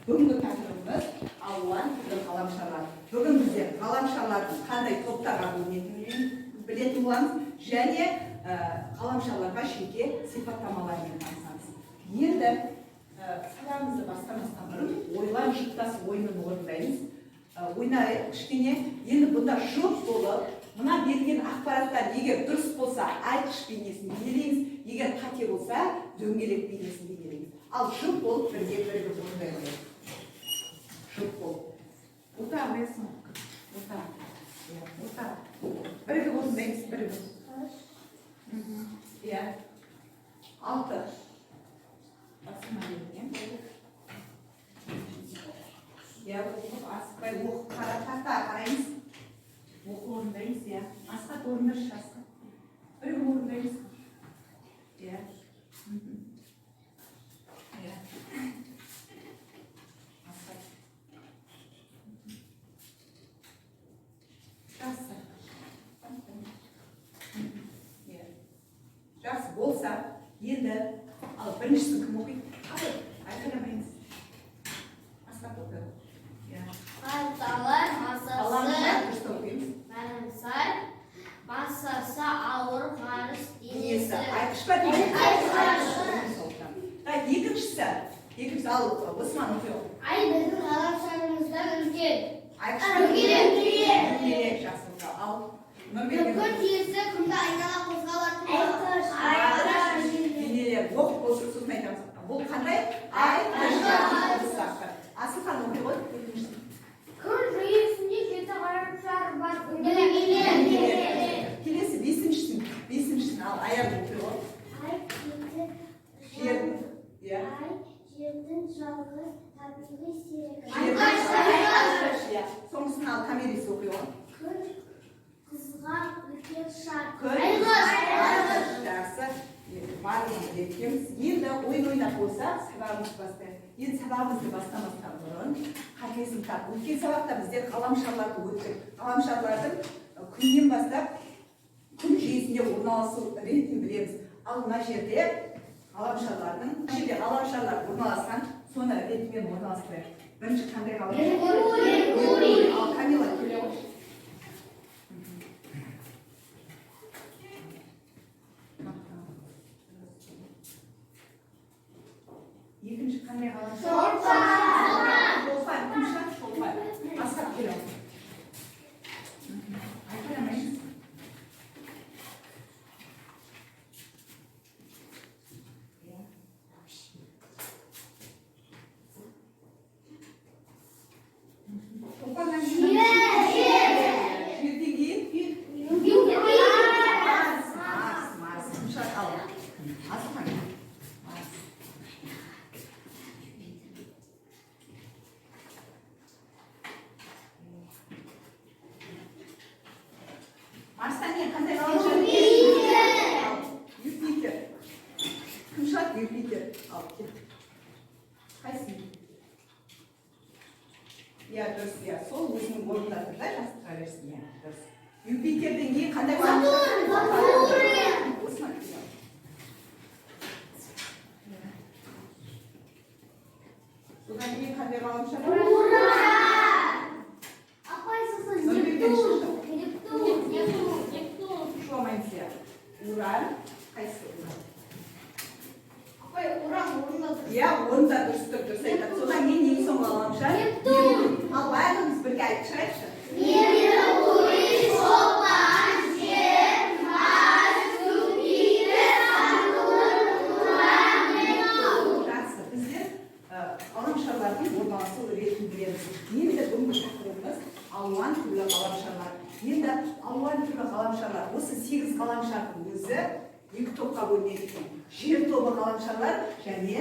Бүгінгі тақырыбымыз алуан түрлі ғаламшарлар. Бүгін біздер ғаламшарлардың қандай топтарға бөлінетінін білетін боламыз және ғаламшарларға жеке сипаттамаларымен танысамыз. Енді сабағымызды бастамастан бұрын ойлан жұптас ойынын орындаймыз. Ойнайық кішкене. Енді бұнда жұп болып, мына берген ақпараттар егер дұрыс болса айтқыш бейнесін бейнелейміз, егер қате болса дөңгелек бейнесін бейнелейміз. Ал жұп болып бірге орындаймыз. Жұп болып. Отақ берсін. Отақ. Бірге орындаймыз, бірге. Иә. 6. Басыма берген. Иә, оқып, асықпай, оқып, қараймыз. Оқып орындаймыз, иә. Асқат орындашы, асқат. Бірге орындаймыз. Иә. Иә. Асқат. Жақсы. Иә. Жақсы болса, енді, ал біріншісін кім оқиды? Айқайламаймыз. Асқат оқиды. Қалталар масасы ауыр ғарыш денесі. Айтқышпа дейміз. Екіншісі ал Осман оқиды. Ай біздің ғаламшарымыздан үлкен. Айтқышпа дөңгелек. Жақсы оқиды. Ал Күн тиесі күнді айнала қозғалатын. денелер оқып болсын, сосын айтамыз. Бұл қандай? Айтқыш. Асылхан оқиды ғой. Күн жүйесінде 7 ғаламшар бар. Келесі бесіншісін ал аяғын оқиды ғой. Жердің жалғыз табиғи серігі. Соңғысын ал камересі оқиды ғой. Күн қызған үлкен шар. Жақсы. Барлығын жеткеміз. Енді ойын ойнап болса, сабағымыз бастайық. Енді сабағымызды бастамастан бұрын қатесін тап. Өткен сабақта біздер ғаламшарларды өттік. Ғаламшарлардың күннен бастап күн жүйесінде орналасу ретін білеміз. Ал мына жерде ғаламшарлар орналасқан, соны ретімен орналастырайық. Бірінші қандай ғаламшар? Ал Камила келе ғой. Екінші қандай ғаламшар? Шолпан. Кімші? Шолпан. Асқат келе ғой. Айқайламаймыз. Марстан қандай ғаламшар? Юпитер. Күмшат Юпитер. Ал кет. Қайсың? Иә, дұрыс, иә. Сол өзінің орнында тұр да, жастыра берсін. Иә, дұрыс. Юпитердің қандай ғаламшар? Осман. Содан қандай ғаламшар? Уран, қайсы Уран? Иә, орында дұрыс айтады. Содан ең соңғы ғаламшар? Нептун. Ал барлығымыз бірге айтып шығайықшы. Меркурий, Шолпан, Жер, Марс, Юпитер, Сатурн, Уран, Нептун. Жақсы, біздер ғаламшарлардың орналасу ретін білеміз. Енді бүгінгі тақырыбымыз алуан түрлі ғаламшарлар. Енді алуан түрлі ғаламшарлар. Осы 8 ғаламшардың өзі 2 топқа бөлінеді екен. Жер тобы ғаламшарлар және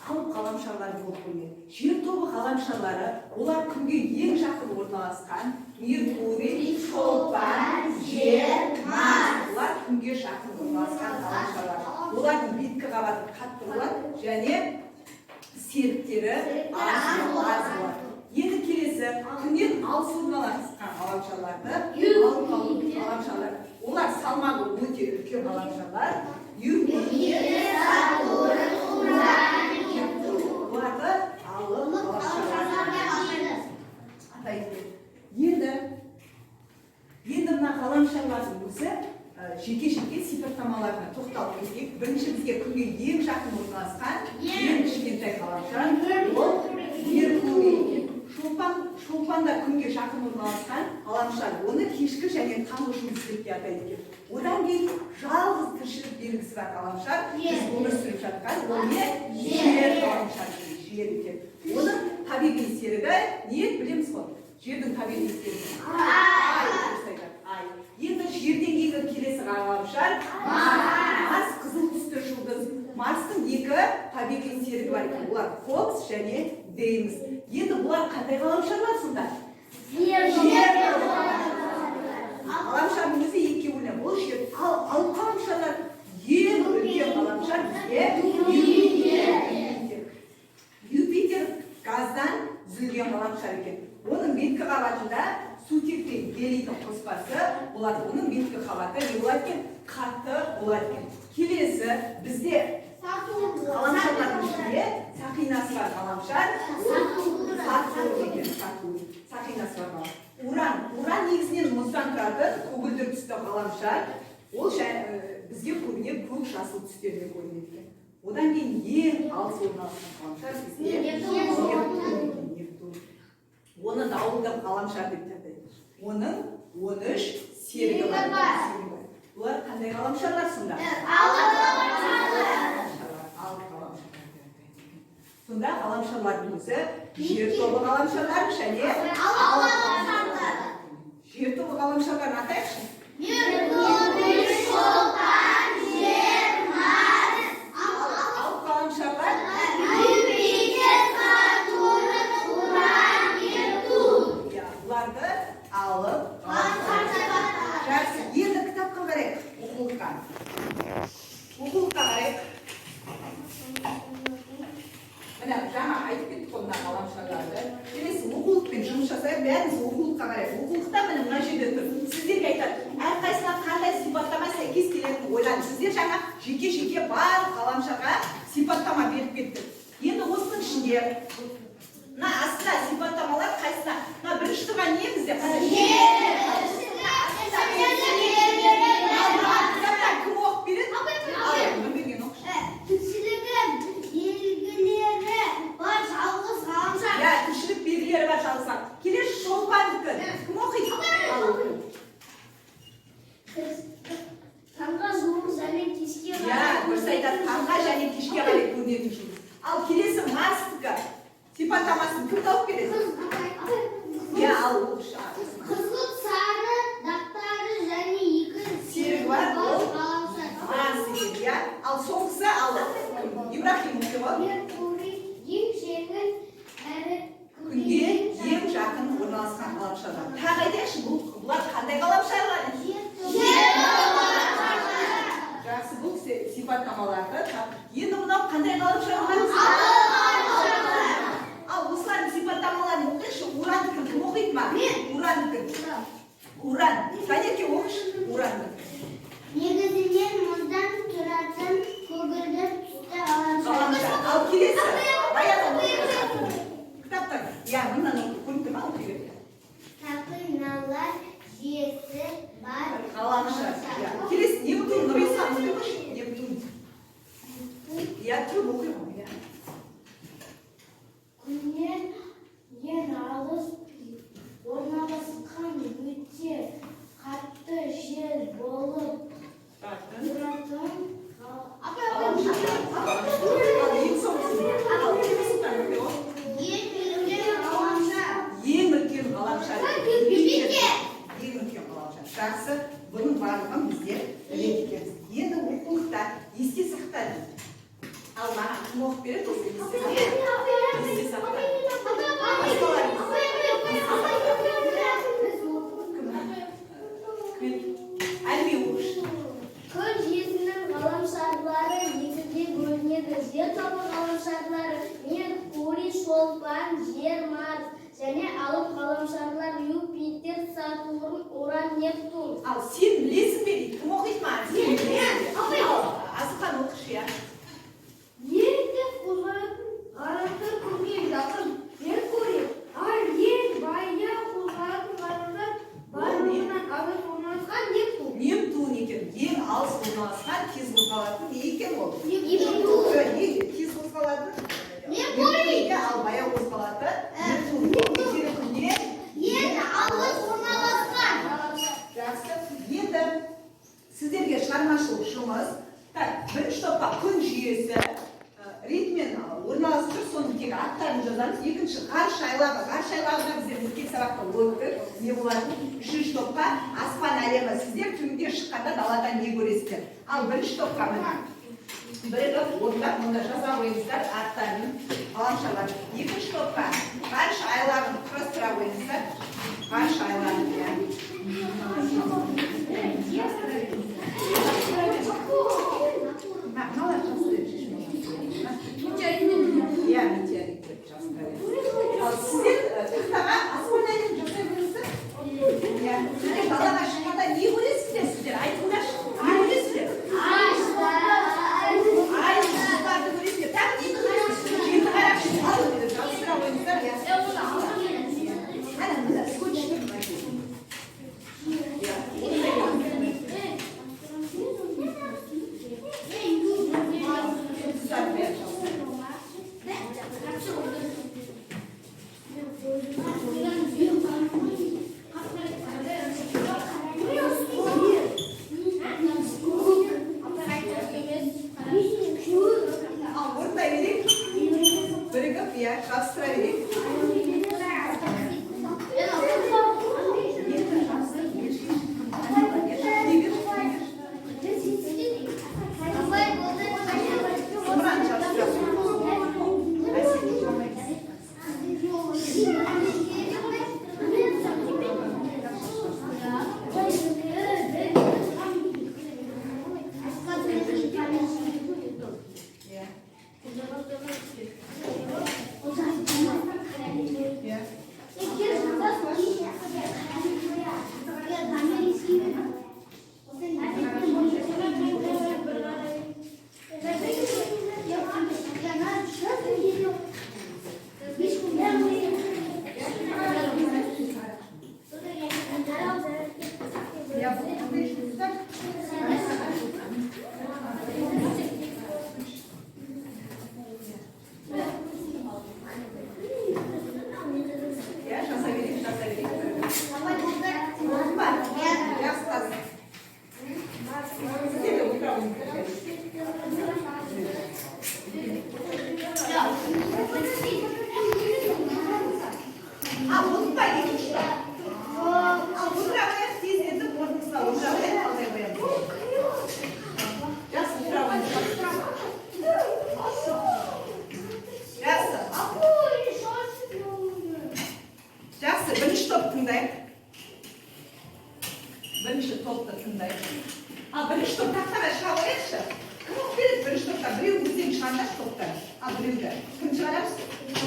алып ғаламшарлар болып бөлінеді. Жер тобы ғаламшарлары олар күнге ең жақын орналасқан Меркурий, Шолпан, аз болады. Енді келесі күннен алыс орналасқан ғаламшарларды ғаламшарлар. Олар салмағы өте үлкен ғаламшарлар. Юпитер, Сатурн, Уран, Нептун. Оларды алып ғаламшарлар. Енді мына ғаламшарлардың өзі жеке-жеке сипаттамаларына тоқталып кетейік. Бірінші бізге күнге ең жақын орналасқан ең кішкентай ғаламшар ол Меркурий. Шолпан да күнге жақын орналасқан ғаламшар. Оны кешкі және таңғы жұлдыз деп атайды екен. Одан кейін жалғыз тіршілік белгісі бар ғаламшар біз өмір сүріп жатқан ол не? Жер ғаламшары, жер екен. Оның табиғи серігі не білеміз ғой? Жердің табиғи серігі ай. Енді жерден кейінгі келесі ғаламшар Марс, қызыл түсті жұлдыз. Марстың екі табиғи серігі бар екен. Олар Фобос және Деймос. Енді бұлар қандай ғаламшарлар сонда? Жер ғаламшардың өзі екеуі бөлінеді. Бұл жер. Ал ғаламшарлар ең үлкен ғаламшар бізге Юпитер газдан түзілген ғаламшар екен. Оның беткі қабатында сутек пен гелийдің қоспасы болады. Оның беткі қабаты не болады екен? Қатты болады екен. Келесі бізде ғаламшарлардың ішінде сақинасы бар ғаламшар. Сатурн екен, сақинасы бар ғаламшар. Уран негізінен мұздан тұратын көгілдір түсті ғаламшар. Ол бізге көбіне көк жасыл түстерде көрінеді екен. Одан кейін ең алыс орналасқан ғаламшар бізге Нептун. Оны дауылдық ғаламшар деп атайды. Оның 13 серігі бар. Бұлар қандай ғаламшарлар сонда? Алып ғаламшарлар. Сонда ғаламшарлардың өзі жер тобы ғаламшарлар және жер тобы ғаламшарларын атайықшы. Меркурий, Шолпан, Жер, Марс. Алып ғаламшарлар Юпитер, Сатурн, Уран, Нептун. Бұларды алып жақсы. Енді кітапқа қарайық. Оқулыққа қарайық. Мына жаңа айтып кеттік қой мына ғаламшарларды. Келесі оқулықпен жұмыс жасайық. Бәріміз оқулыққа қарайық. Оқулықта мына жерде тұр. Сіздерге айтады, әрқайсысына қандай сипаттама сәйкес келетінін ойлаңыз. Сіздер жаңа жеке-жеке барлық ғаламшарға сипаттама беріп кеттік. Енді осының ішінде мына астына сипаттамалар қайсына? Мына бірінші тұрған не бізде? Кім оқып береді? Тіршілік белгілері бар жалғыз. Келесі шолпандікі. Кім оқиды? Таңға жұлдыз және кешке дұрыс айтады. Таңға және кешке қарай көрінетін жұлдыз. Ал келесі Марстікі. Сипаттамасын кім тауып береді? Қызыл сары дақтары және екі серігі бар. Марс екен. Ал соңғысы Ибрахим оқиды. Меркурий ең жеңіл әрі күнге ең жақын орналасқан ғаламшарлар. Тағы айтайықшы, бұлар қандай ғаламшарлар? Жақсы, бұл сипаттамаларды. Енді мынау қандай ғаламшарлар? Ал осылардың сипаттамаларын оқиықшы. Урандікі кім оқиды ма? Урандікі. Уран. Кәнеке оқышы урандікі. Негізінен мұздан тұратын көгілдір түсті ғаламшар. Ал келесі. Баяғы кітаптар. Мынаны көрінді ма? Сақиналар жүйесі бар ғаламшар. Келесі Нептун. Нұрислам оқиғыш. Нептун. Кім оқиғы? Күннен ең алыс орналасқан өте қатты жер болып тұратын ең үлкен ғаламшар. Жақсы, бұның барлығын біздер біледі. Енді оқулықта есте сақтады. Ал маған кім оқып береді осы есте сақтады? Әлбе оқыш. Күн жүйесінің ғаламшарлары екіге бөлінеді. Жер тобы ғаламшарлары Меркурий, шолпан, жер, Марс және алып ғаламшарлар Юпитер, Сатурн, Уран, Нептун. Ал сен білесің бе дейді, кім оқиды ма? Сен білесің. Асылхан оқышы, иә. Ерте қозғалатын ғаламшар күнге жақын Меркурий, ал ең баяу қозғалатын ғаламшар барлығынан алыс орналасқан Нептун. Нептун екен. Ең алыс орналасқан тез қозғалатын не екен ол? Нептун. Тез қозғалатын Меркурий. ал баяу қозғалатын Нептун. Нептун не? Ең алыс орналасқан. Жақсы. Енді сіздерге шығармашылық жұмыс. Бірінші топқа күн жүйесі ретімен орналастырып, соның тек аттарын жазамыз. Екінші ғарыш айлағы. Ғарыш айлағына біздер өткен сабақта өттік. Не болады? Үшінші топқа аспан әлемі. Сіздер түнде шыққанда даладан не көресіздер? Ал бірінші топқа мына бірігіп орындап, мұнда жаза қойыңыздар аттарын, ғаламшарларын. Екінші топқа ғарыш айлағын құрастыра қойыңыздар. Ғарыш айлағын. Мыналар жаздырып иә, метеорит деп жаздырып. Ал сіздер тақтаға аспан әлемін жасай қойыңыздар. Иә, сіздер далаға шыққанда не көресіздер? Сіздер айтыңдаршы, не көресіздер? Ай, жұлдыздарды көресіздер. Тағы не көресіздер? Жерді қарап алып деп жаздыра қойыңыздар. Ана мына скотчты бірігіп, иә, жабыстыра берейік. Бірінші топты тыңдайық. Ал бірінші топ тақтаға шыға қояйықшы. Кім оқиды бірінші топта? Біреу өзден шығардашы топтан. Ал біреуді кім шығарасыз?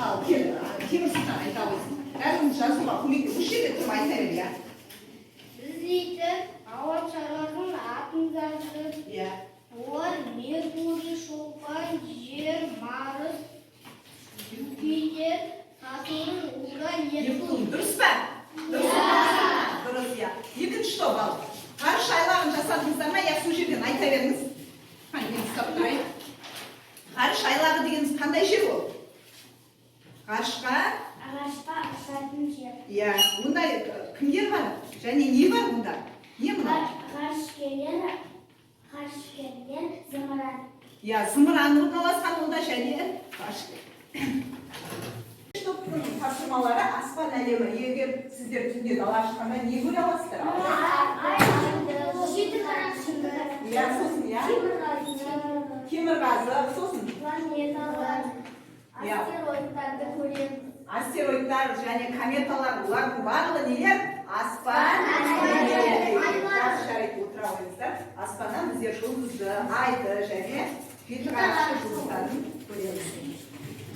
Ал Темірсұлтан айта қойсын. Бәрін жазуға көмекте. Осы жерде тұрып айта бер, иә. Біздейтін ғаламшарлардың атын жаздық. Иә. Олар Меркурий, шолпан, жер, Марс, Юпитер, Сатурн, Уран, Нептун. Дұрыс па? Дұрыс, иә. Екінші топ ал. Ғарыш айлағын жасадыңыздар ма? Сол жерден айта беріңіз. Мен ұстап тұрайын. Ғарыш айлағы дегеніміз қандай жер ол? Ғарышқа ұшатын жер. Иә, онда кімдер бар? Және не бар онда? Не мына? Ғарышкерлер, зымыран. Иә, зымыран орналасқан онда және ғарышкер. Топтың тапсырмалары аспан әлемі. Егер сіздер түнде дала шыққанда не көре аласыздар? Иә, сосын, иә. Темірғазы, сосын. Планеталар, астероидтарды көреміз. Астероидтар және кометалар, олардың барлығы нелер? Аспан әлемі. Жарайды, отыра қойыңыздар. Аспаннан біздер жұлдызды, айды және беті ғарышты жұлдыздарын көреміз.